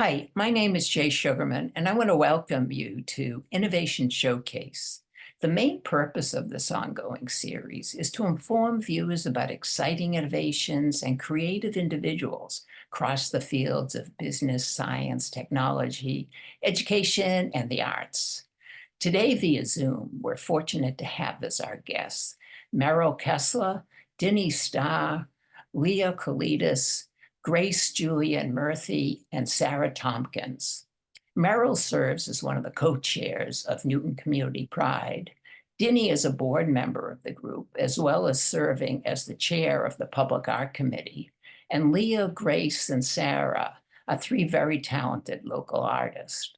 Hi, my name is Jay Sugarman, and I want to welcome you to Innovation Showcase. The main purpose of this ongoing series is to inform viewers about exciting innovations and creative individuals across the fields of business, science, technology, education, and the arts. Today via Zoom, we're fortunate to have as our guests Meryl Kessler, Dinny Starr, Leah Kolidas, Grace Julian Murthy, and Sarah Tomkins. Meryl serves as one of the co-chairs of Newton Community Pride. Dinny is a board member of the group, as well as serving as the chair of the Public Art Committee. And Leah, Grace, and Sarah are three very talented local artists.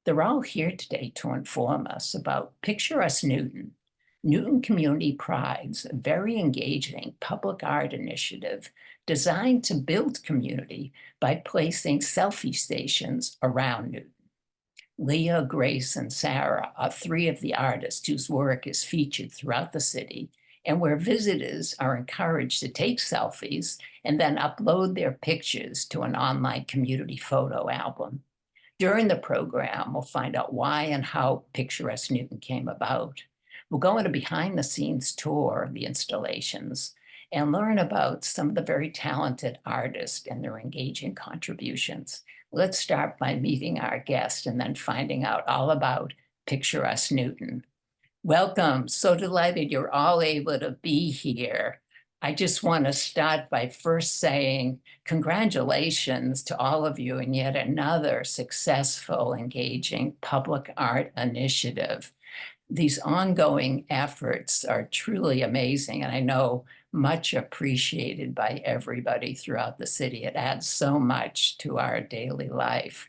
They're all here today to inform us about Picture Us Newton, Newton Community Pride's very engaging public art initiative designed to build community by placing selfie stations around Newton. Leah, Grace, and Sarah are three of the artists whose work is featured throughout the city and where visitors are encouraged to take selfies and then upload their pictures to an online community photo album. During the program, we'll find out why and how Picture Us Newton came about. We'll go on a behind-the-scenes tour of the installations and learn about some of the very talented artists and their engaging contributions. Let's start by meeting our guest and then finding out all about Picture Us Newton. Welcome. So delighted you're all able to be here. I just want to start by first saying congratulations to all of you in yet another successful, engaging public art initiative. These ongoing efforts are truly amazing, and I know much appreciated by everybody throughout the city. It adds so much to our daily life.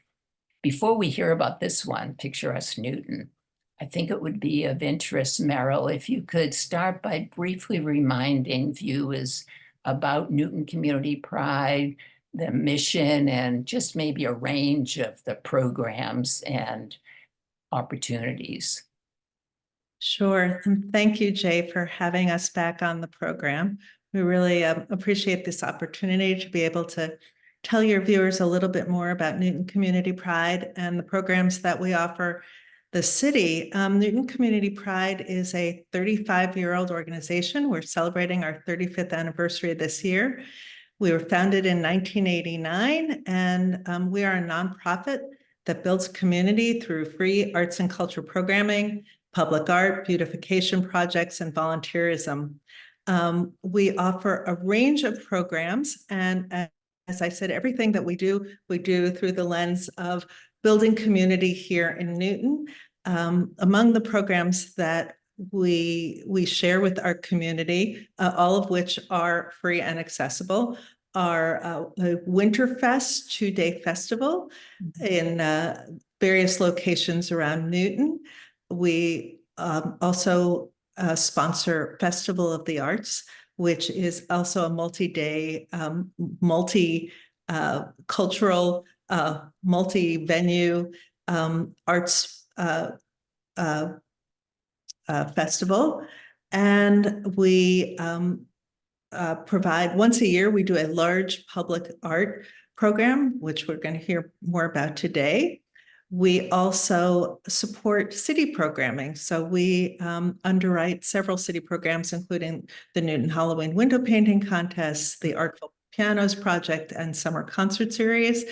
Before we hear about this one, Picture Us Newton, I think it would be of interest, Meryl, if you could start by briefly reminding viewers about Newton Community Pride, the mission, and just maybe a range of the programs and opportunities. Sure. And thank you, Jay, for having us back on the program. We really appreciate this opportunity to be able to tell your viewers a little bit more about Newton Community Pride and the programs that we offer the city. Newton Community Pride is a 35-year-old organization. We're celebrating our 35th anniversary this year. We were founded in 1989, and we are a nonprofit that builds community through free arts and culture programming, public art, beautification projects, and volunteerism. We offer a range of programs, and as I said, everything that we do through the lens of building community here in Newton. Among the programs that we share with our community, all of which are free and accessible, are a Winterfest 2-day festival in various locations around Newton. We also sponsor Festival of the Arts, which is also a multi-day, multi-cultural, multi-venue arts festival. And we provide, once a year, we do a large public art program, which we're going to hear more about today. We also support city programming. So we underwrite several city programs, including the Newton Halloween Window Painting Contest, the Artful Pianos Project, and Summer Concert Series.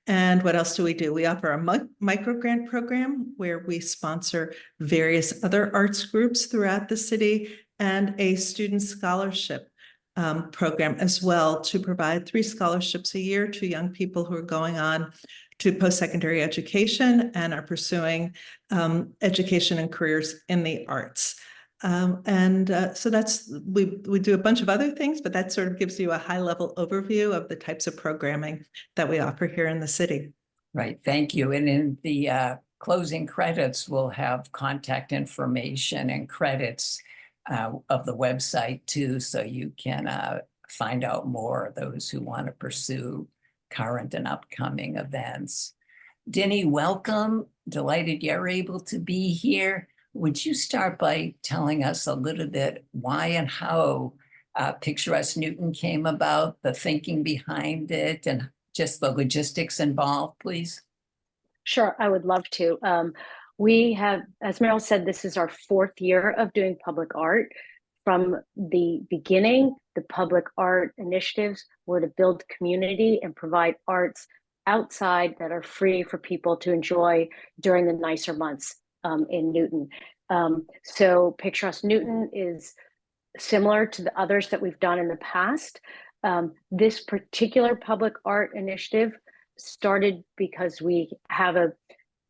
And what else do? We offer a microgrant program where we sponsor various other arts groups throughout the city, and a student scholarship program as well, to provide 3 scholarships a year to young people who are going on to post-secondary education and are pursuing education and careers in the arts. So that's, we do a bunch of other things, but that sort of gives you a high-level overview of the types of programming that we offer here in the city. Right, thank you. And in the closing credits, we'll have contact information and credits of the website too, so you can find out more, those who want to pursue current and upcoming events. Dinny, welcome. Delighted you're able to be here. Would you start by telling us a little bit why and how Picture Us Newton came about, the thinking behind it, and just the logistics involved, please? Sure, I would love to. We have, as Meryl said, this is our 4th year of doing public art. From the beginning, the public art initiatives were to build community and provide arts outside that are free for people to enjoy during the nicer months in Newton. So Picture Us Newton is similar to the others that we've done in the past. This particular public art initiative started because we have a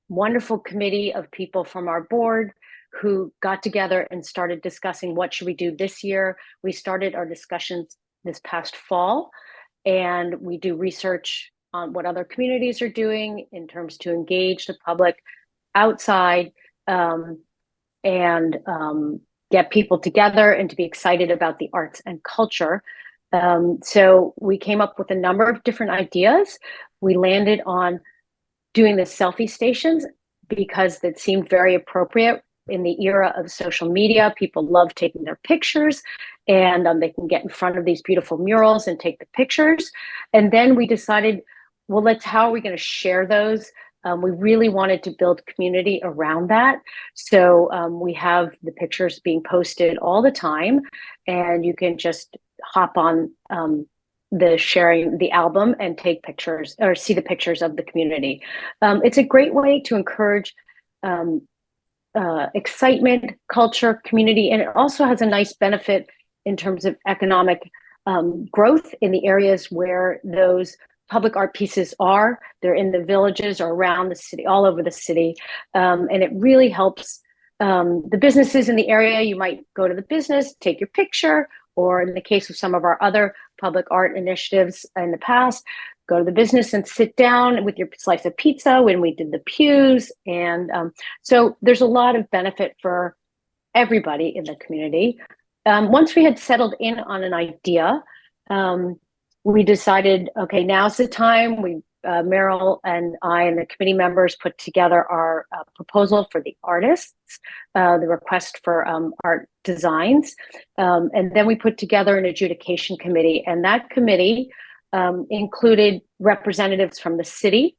wonderful committee of people from our board who got together and started discussing what should we do this year. We started our discussions this past fall, and we do research on what other communities are doing in terms to engage the public outside and get people together and to be excited about the arts and culture. So we came up with a number of different ideas. We landed on doing the selfie stations because that seemed very appropriate in the era of social media. People love taking their pictures, and they can get in front of these beautiful murals and take the pictures. And then we decided, well, how are we going to share those? We really wanted to build community around that. So we have the pictures being posted all the time, and you can just hop on the sharing the album and take pictures or see the pictures of the community. It's a great way to encourage excitement, culture, community, and it also has a nice benefit in terms of economic growth in the areas where those public art pieces are. They're in the villages or around the city, all over the city, and it really helps the businesses in the area. You might go to the business, take your picture, or in the case of some of our other public art initiatives in the past, go to the business and sit down with your slice of pizza when we did the pews. And so there's a lot of benefit for everybody in the community. Once we had settled in on an idea, we decided, okay, now's the time. Meryl and I and the committee members put together our proposal for the artists, the request for art designs. And then we put together an adjudication committee, and that committee included representatives from the city,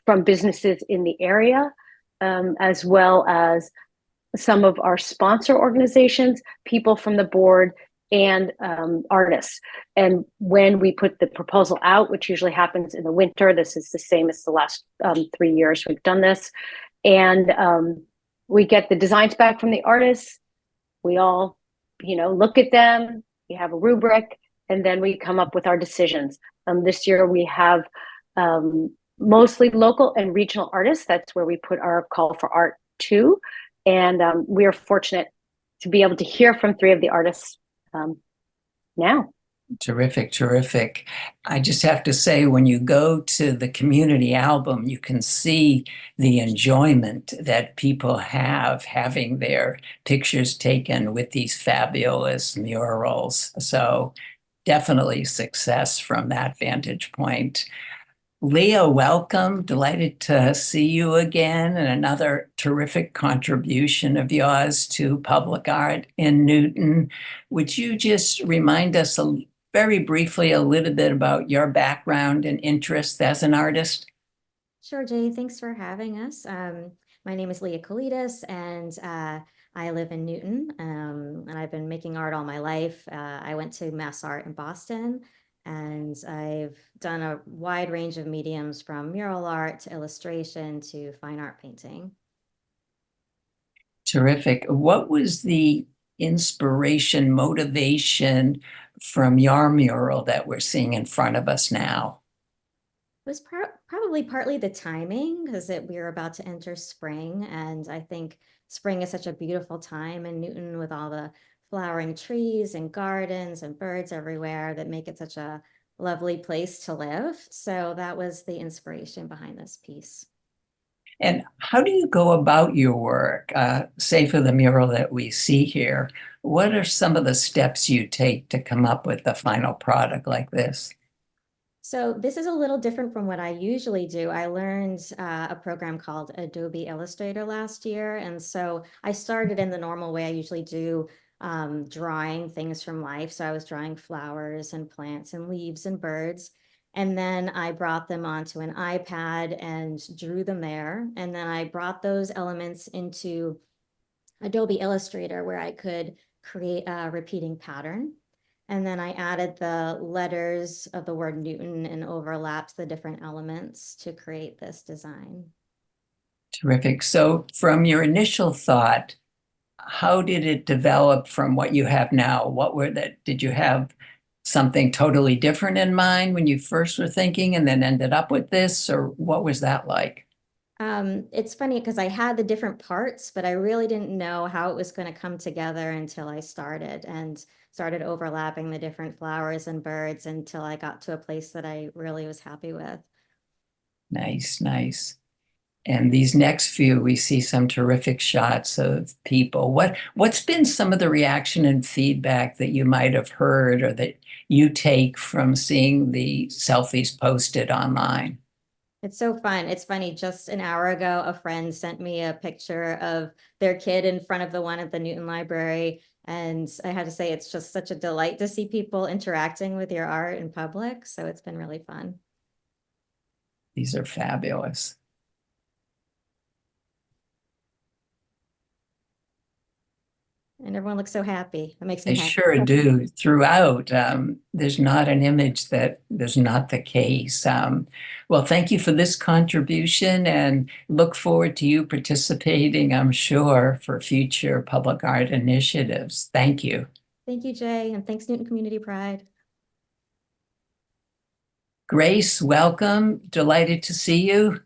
from businesses in the area, as well as some of our sponsor organizations, people from the board, and artists. And when we put the proposal out, which usually happens in the winter, this is the same as the last 3 years we've done this, and we get the designs back from the artists. We all, look at them. We have a rubric, and then we come up with our decisions. This year we have mostly local and regional artists. That's where we put our call for art to, and we are fortunate to be able to hear from 3 of the artists now. Terrific, terrific. I just have to say, when you go to the community album, you can see the enjoyment that people have having their pictures taken with these fabulous murals. So definitely success from that vantage point. Leah, welcome. Delighted to see you again, and another terrific contribution of yours to public art in Newton. Would you just remind us very briefly a little bit about your background and interests as an artist? Sure, Jay. Thanks for having us. My name is Leah Kolidas, and I live in Newton, and I've been making art all my life. I went to Mass Art in Boston, and I've done a wide range of mediums from mural art to illustration to fine art painting. Terrific. What was the inspiration, motivation from your mural that we're seeing in front of us now? It was probably partly the timing, because we were about to enter spring, and I think spring is such a beautiful time in Newton with all the flowering trees and gardens and birds everywhere that make it such a lovely place to live. So that was the inspiration behind this piece. And how do you go about your work? Say for the mural that we see here, what are some of the steps you take to come up with a final product like this? So this is a little different from what I usually do. I learned a program called Adobe Illustrator last year. And so I started in the normal way I usually do, drawing things from life. So I was drawing flowers and plants and leaves and birds. And then I brought them onto an iPad and drew them there. And then I brought those elements into Adobe Illustrator where I could create a repeating pattern. And then I added the letters of the word Newton and overlapped the different elements to create this design. Terrific. So from your initial thought, how did it develop from what you have now? Did you have something totally different in mind when you first were thinking and then ended up with this, or what was that like? It's funny because I had the different parts, but I really didn't know how it was going to come together until I started overlapping the different flowers and birds until I got to a place that I really was happy with. Nice, nice. And these next few, we see some terrific shots of people. What's been some of the reaction and feedback that you might have heard or that you take from seeing the selfies posted online? It's so fun. It's funny. Just an hour ago, a friend sent me a picture of their kid in front of the one at the Newton Library. And I had to say, it's just such a delight to see people interacting with your art in public. So it's been really fun. These are fabulous. And everyone looks so happy. It makes me They happy. sure do throughout. There's not an image that there's not the case. Well, thank you for this contribution and look forward to you participating, I'm sure, for future public art initiatives. Thank you. Thank you, Jay. And thanks, Newton Community Pride. Grace, welcome. Delighted to see you.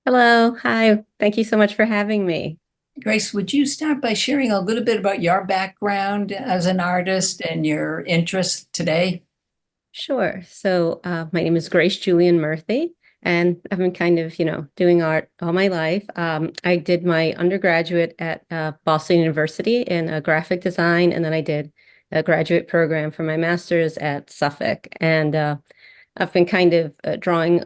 Hello, hi. Thank you so much for having me. Grace, would you start by sharing a little bit about your background as an artist and your interests today? Sure. So my name is Grace Julian Murthy, and I've been kind of, doing art all my life. I did my undergraduate at Boston University in graphic design, and then I did a graduate program for my master's at Suffolk. And I've been kind of drawing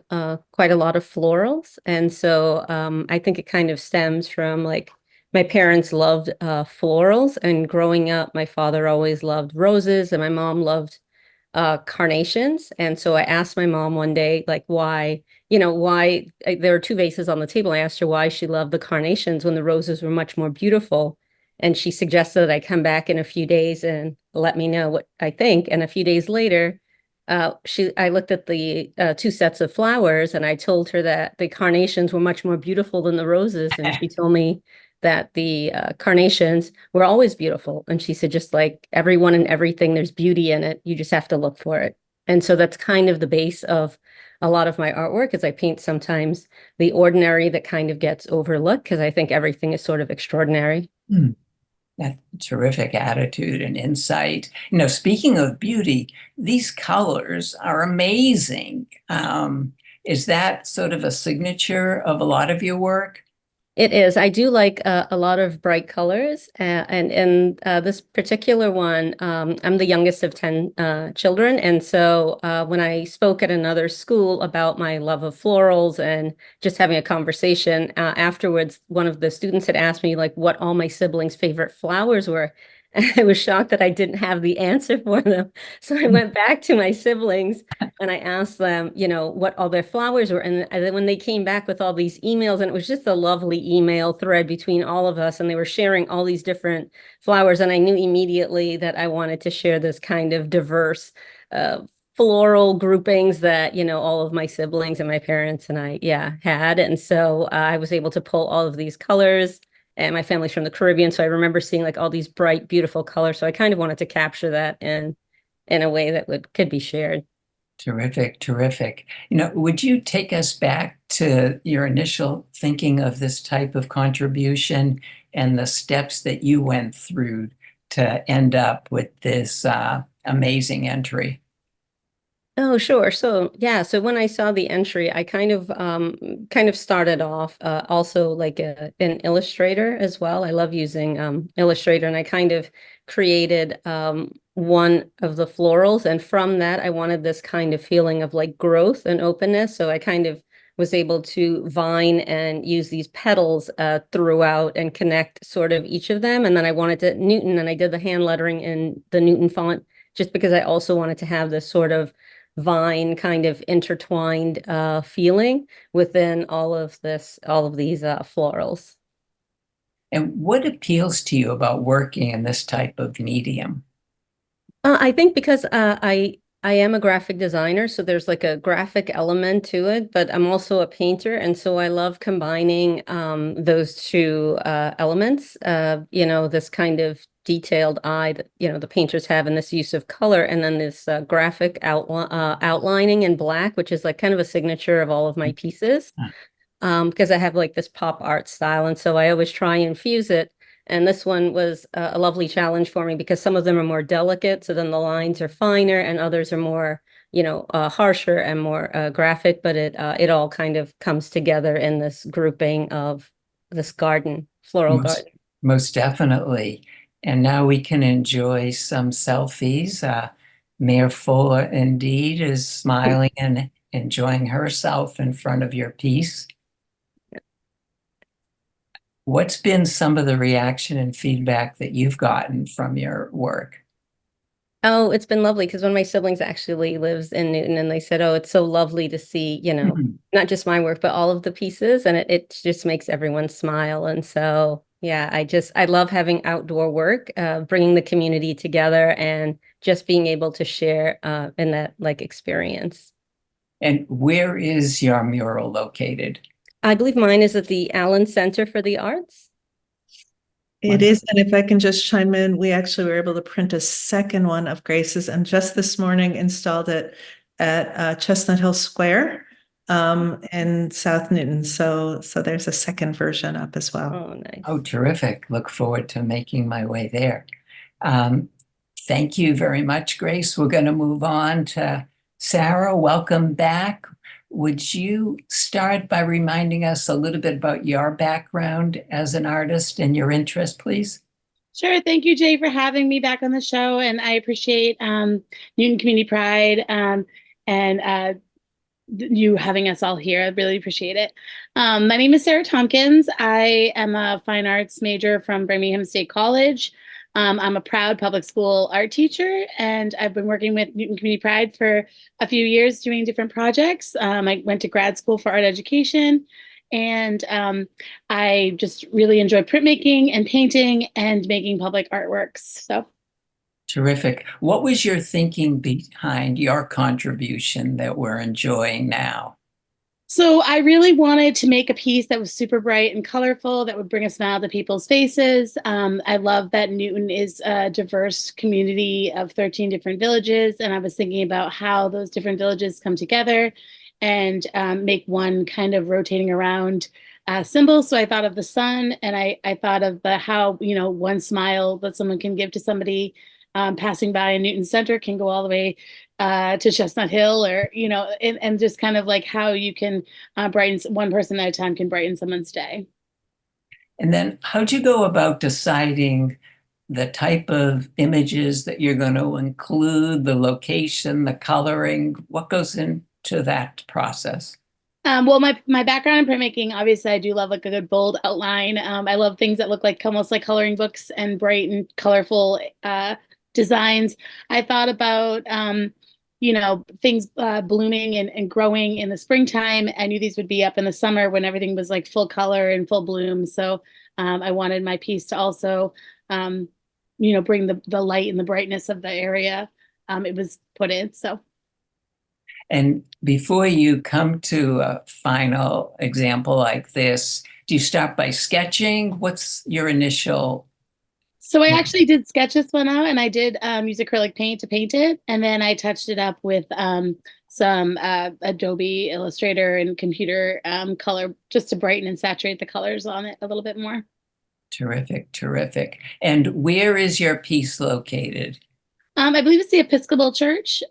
quite a lot of florals. And so I think it kind of stems from like my parents loved florals, and growing up, my father always loved roses, and my mom loved carnations. And so I asked my mom one day, like, why there were two vases on the table. I asked her why she loved the carnations when the roses were much more beautiful. And she suggested that I come back in a few days and let me know what I think. And a few days later, I looked at the two sets of flowers, and I told her that the carnations were much more beautiful than the roses. And she told me that the carnations were always beautiful. And she said, just like everyone and everything, there's beauty in it. You just have to look for it. And so that's kind of the base of a lot of my artwork, is I paint sometimes the ordinary that kind of gets overlooked, because I think everything is sort of extraordinary. That terrific attitude and insight. Speaking of beauty, these colors are amazing. Is that sort of a signature of a lot of your work? It is. I do like a lot of bright colors, and in this particular one, I'm the youngest of 10 children, and so when I spoke at another school about my love of florals and just having a conversation afterwards, one of the students had asked me like what all my siblings' favorite flowers were. And I was shocked that I didn't have the answer for them. So I went back to my siblings and I asked them, what all their flowers were. And then when they came back with all these emails, and it was just a lovely email thread between all of us, and they were sharing all these different flowers. And I knew immediately that I wanted to share this kind of diverse floral groupings that, all of my siblings and my parents and I, had. And so I was able to pull all of these colors. And my family's from the Caribbean, so I remember seeing like all these bright, beautiful colors. So I kind of wanted to capture that in a way that could be shared. Terrific, terrific. Would you take us back to your initial thinking of this type of contribution and the steps that you went through to end up with this amazing entry? Oh, sure. So so when I saw the entry, I kind of started off also like an illustrator as well. I love using Illustrator, and I kind of created one of the florals, and from that I wanted this kind of feeling of like growth and openness. So I kind of was able to vine and use these petals throughout and connect sort of each of them. And then I wanted to Newton, and I did the hand lettering in the Newton font just because I also wanted to have this sort of vine kind of intertwined feeling within all of these florals. And what appeals to you about working in this type of medium? I think because I am a graphic designer, so there's like a graphic element to it, but I'm also a painter, and so I love combining those two elements. This kind of detailed eye that the painters have, and this use of color, and then this graphic outlining in black, which is like kind of a signature of all of my pieces. Because I have like this pop art style, and so I always try and fuse it. And this one was a lovely challenge for me because some of them are more delicate, so then the lines are finer, and others are more, harsher and more graphic. But it all kind of comes together in this grouping of this floral garden. Most definitely. And now we can enjoy some selfies. Mayor Fuller indeed is smiling and enjoying herself in front of your piece. What's been some of the reaction and feedback that you've gotten from your work? Oh, it's been lovely because one of my siblings actually lives in Newton, and they said, "Oh, it's so lovely to see, not just my work, but all of the pieces." And it just makes everyone smile. And so, yeah, I love having outdoor work, bringing the community together and just being able to share in that like experience. And where is your mural located? I believe mine is at the Allen Center for the Arts. It is, and if I can just chime in, we actually were able to print a second one of Grace's, and just this morning installed it at Chestnut Hill Square in South Newton. So there's a second version up as well. Oh, nice. Oh, terrific. Look forward to making my way there. Thank you very much, Grace. We're going to move on to Sarah. Welcome back. Would you start by reminding us a little bit about your background as an artist and your interest, please? Sure. Thank you, Jay, for having me back on the show. And I appreciate Newton Community Pride and you having us all here. I really appreciate it. My name is Sarah Tomkins. I am a fine arts major from Birmingham State College. I'm a proud public school art teacher, and I've been working with Newton Community Pride for a few years doing different projects. I went to grad school for art education, and I just really enjoy printmaking and painting and making public artworks. So. Terrific. What was your thinking behind your contribution that we're enjoying now? So I really wanted to make a piece that was super bright and colorful that would bring a smile to people's faces. I love that Newton is a diverse community of 13 different villages, and I was thinking about how those different villages come together and make one kind of rotating around symbol. So I thought of the sun, and I thought of how one smile that someone can give to somebody passing by in Newton Center can go all the way to Chestnut Hill, or and just kind of like how you can brighten one person at a time can brighten someone's day. And then how'd you go about deciding the type of images that you're going to include, the location, the coloring? What goes into that process? Well, my background in printmaking, obviously, I do love like a good bold outline. I love things that look like almost like coloring books and bright and colorful designs. I thought about things blooming and growing in the springtime. I knew these would be up in the summer when everything was like full color and full bloom. So I wanted my piece to also bring the light and the brightness of the area it was put in. So. And before you come to a final example like this, do you start by sketching? What's your initial? So I actually did sketch this one out, and I did use acrylic paint to paint it. And then I touched it up with some Adobe Illustrator and computer color just to brighten and saturate the colors on it a little bit more. Terrific, terrific. And where is your piece located? I believe it's the Episcopal Church,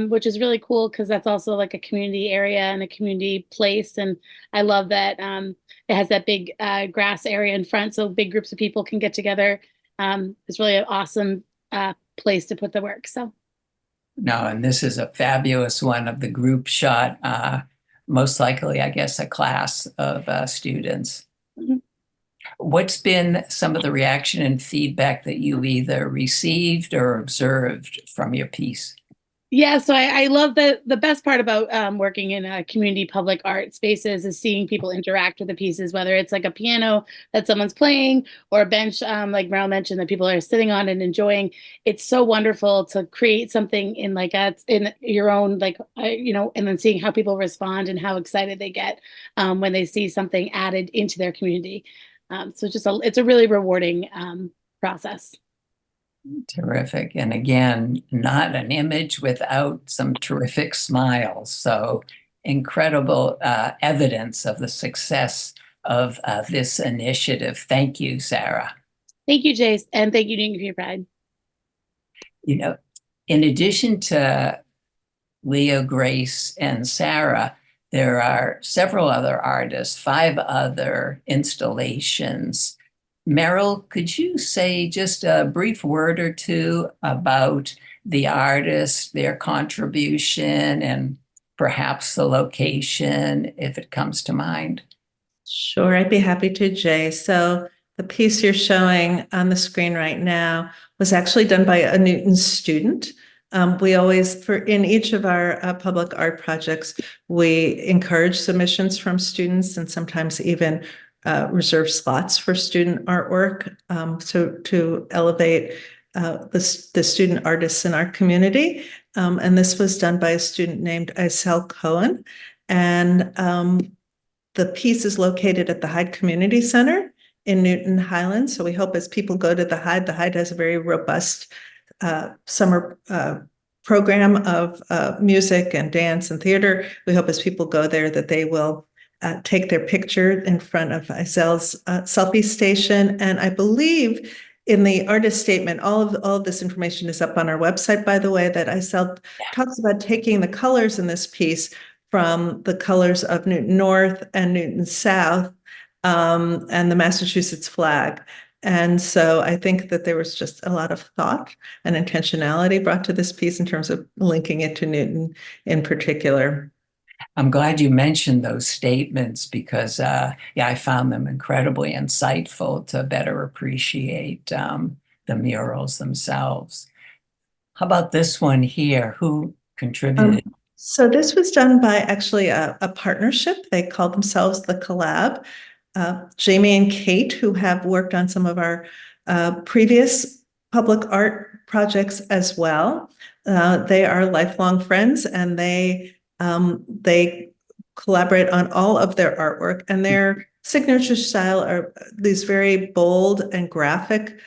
which is really cool because that's also like a community area and a community place. And I love that it has that big grass area in front, so big groups of people can get together. It's really an awesome place to put the work. So. No, and this is a fabulous one of the group shot, most likely, I guess, a class of students. Mm-hmm. What's been some of the reaction and feedback that you either received or observed from your piece? Yeah, so I love the best part about working in community public art spaces is seeing people interact with the pieces, whether it's like a piano that someone's playing or a bench, like Meryl mentioned, that people are sitting on and enjoying. It's so wonderful to create something in like in your own and then seeing how people respond and how excited they get when they see something added into their community. So it's a really rewarding process. Terrific. And again, not an image without some terrific smiles. So incredible evidence of the success of this initiative. Thank you, Sarah. Thank you, Jace, and thank you, Dingy, for your pride. You know, in addition to Leah, Grace, and Sarah, there are several other artists, 5 other installations. Meryl, could you say just a brief word or two about the artists, their contribution, and perhaps the location, if it comes to mind? Sure, I'd be happy to, Jay. So the piece you're showing on the screen right now was actually done by a Newton student. We always, in each of our public art projects, we encourage submissions from students and sometimes even reserve slots for student artwork, so to elevate the student artists in our community. And this was done by a student named Isel Cohen. And the piece is located at the Hyde Community Center in Newton Highlands. So we hope as people go to the Hyde has a very robust summer program of music and dance and theater. We hope as people go there that they will take their picture in front of Isel's selfie station. And I believe in the artist statement, all of this information is up on our website, by the way, that Isel talks about taking the colors in this piece from the colors of Newton North and Newton South, and the Massachusetts flag. And so I think that there was just a lot of thought and intentionality brought to this piece in terms of linking it to Newton in particular. I'm glad you mentioned those statements because, I found them incredibly insightful to better appreciate the murals themselves. How about this one here? Who contributed? So this was done by actually a partnership. They call themselves the Collab. Jamie and Kate, who have worked on some of our previous public art projects as well. They are lifelong friends, and they collaborate on all of their artwork, and their signature style are these very bold and graphic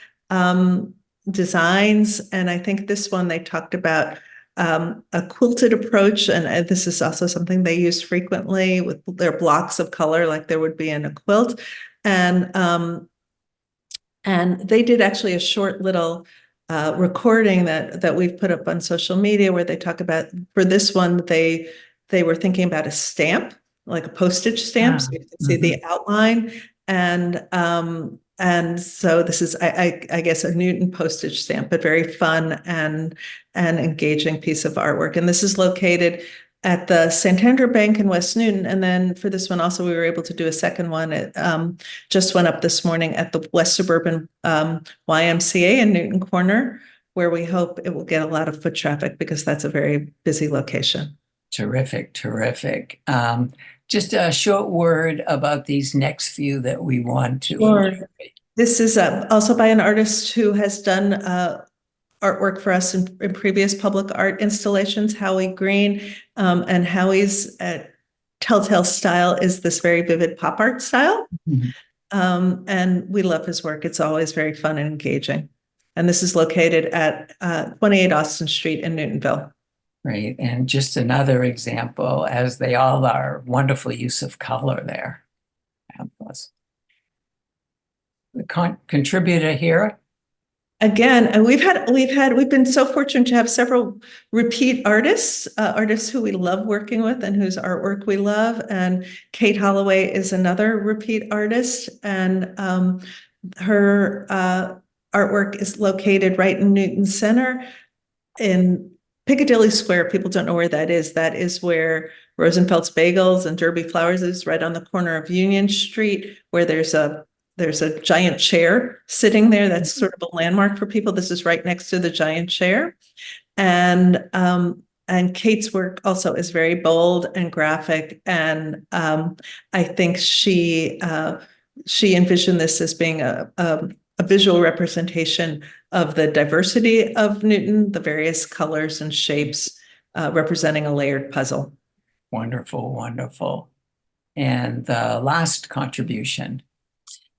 designs. And I think this one they talked about a quilted approach, and this is also something they use frequently with their blocks of color, like there would be in a quilt. And they did actually a short little recording that we've put up on social media where they talk about, for this one, they were thinking about a stamp, like a postage stamp, so you can see the outline. And so this is, I guess, a Newton postage stamp, but very fun and engaging piece of artwork. And this is located at the Santander Bank in West Newton. And then for this one also, we were able to do a second one. It just went up this morning at the West Suburban YMCA in Newton Corner, where we hope it will get a lot of foot traffic because that's a very busy location. Terrific, terrific. Just a short word about these next few that we want to. Sure. This is also by an artist who has done artwork for us in previous public art installations, Howie Green. And Howie's telltale style is this very vivid pop art style. And we love his work. It's always very fun and engaging. And this is located at 28 Austin Street in Newtonville. Right. And just another example, as they all are, wonderful use of color there. Fabulous. The contributor here. Again, we've been so fortunate to have several repeat artists who we love working with and whose artwork we love. And Kate Holloway is another repeat artist, and her artwork is located right in Newton Center in Piccadilly Square. People don't know where that is. That is where Rosenfeld's Bagels and Derby Flowers is, right on the corner of Union Street, where there's a there's a giant chair sitting there. That's sort of a landmark for people. This is right next to the giant chair. And Kate's work also is very bold and graphic. And I think she envisioned this as being a visual representation of the diversity of Newton, the various colors and shapes representing a layered puzzle. Wonderful, wonderful. And the last contribution.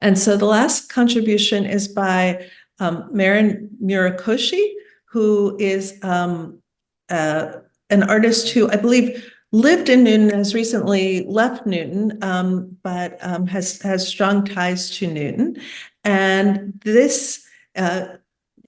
And so the last contribution is by Maren Murakoshi, who is an artist who I believe lived in Newton, has recently left Newton, but has strong ties to Newton. And this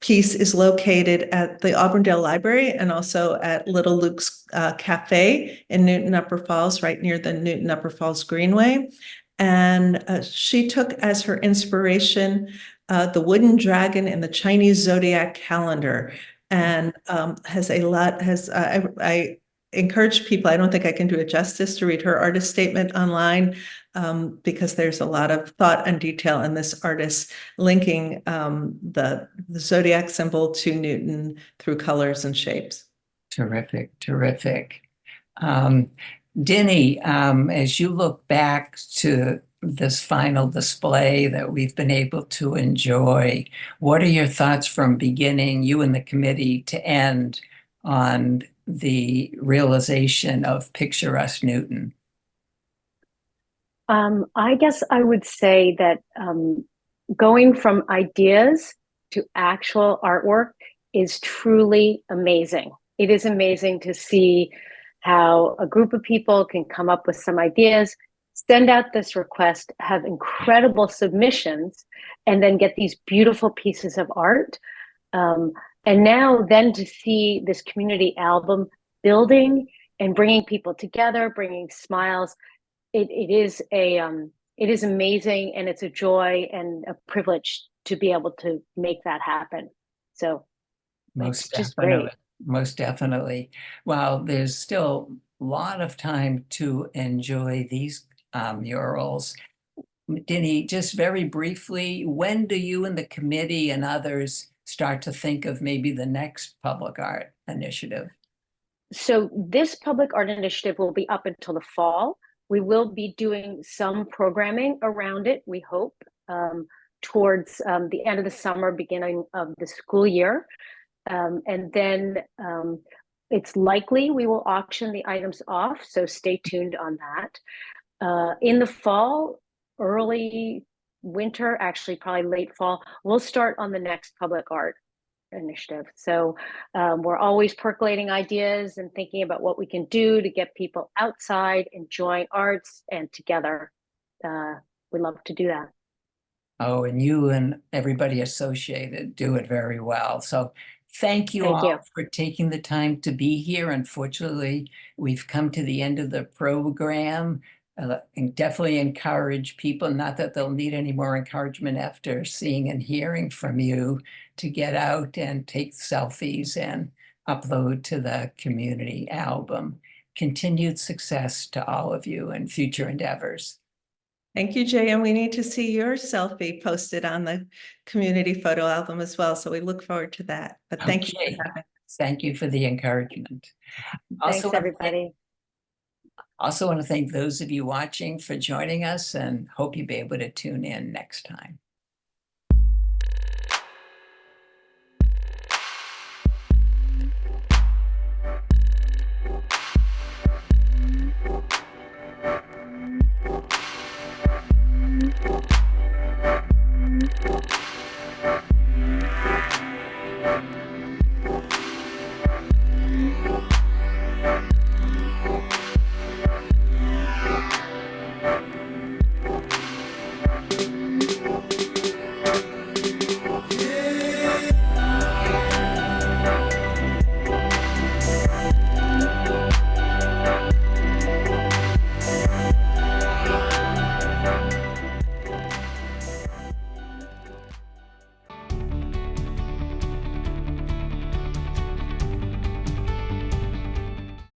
piece is located at the Auburndale Library and also at Little Luke's Cafe in Newton Upper Falls, right near the Newton Upper Falls Greenway. And she took as her inspiration the wooden dragon in the Chinese zodiac calendar, and I encourage people, I don't think I can do it justice, to read her artist statement online, because there's a lot of thought and detail in this artist linking the zodiac symbol to Newton through colors and shapes. Terrific, terrific. Dinny, as you look back to this final display that we've been able to enjoy, what are your thoughts from beginning, you and the committee, to end on the realization of Picture Us Newton? I guess I would say that going from ideas to actual artwork is truly amazing. It is amazing to see how a group of people can come up with some ideas, send out this request, have incredible submissions, and then get these beautiful pieces of art. And now then to see this community album building and bringing people together, bringing smiles, it is amazing, and it's a joy and a privilege to be able to make that happen. So Most it's just definitely. great. Most definitely. Well, there's still a lot of time to enjoy these murals. Dinny, just very briefly, when do you and the committee and others start to think of maybe the next public art initiative? So this public art initiative will be up until the fall. We will be doing some programming around it, we hope, towards the end of the summer, beginning of the school year. And then it's likely we will auction the items off, so stay tuned on that. In the fall, early winter, actually probably late fall, we'll start on the next public art initiative. So we're always percolating ideas and thinking about what we can do to get people outside, enjoying arts, and together. We love to do that. Oh, and you and everybody associated do it very well. So thank you Thank all you. for taking the time to be here. Unfortunately, we've come to the end of the program. And definitely encourage people, not that they'll need any more encouragement after seeing and hearing from you, to get out and take selfies and upload to the community album. Continued success to all of you and future endeavors. Thank you, Jay. And we need to see your selfie posted on the community photo album as well. So we look forward to that. But thank you Okay. for having us. Thank you for the encouragement. Thanks, everybody. Also want to thank those of you watching for joining us, and hope you'll be able to tune in next time.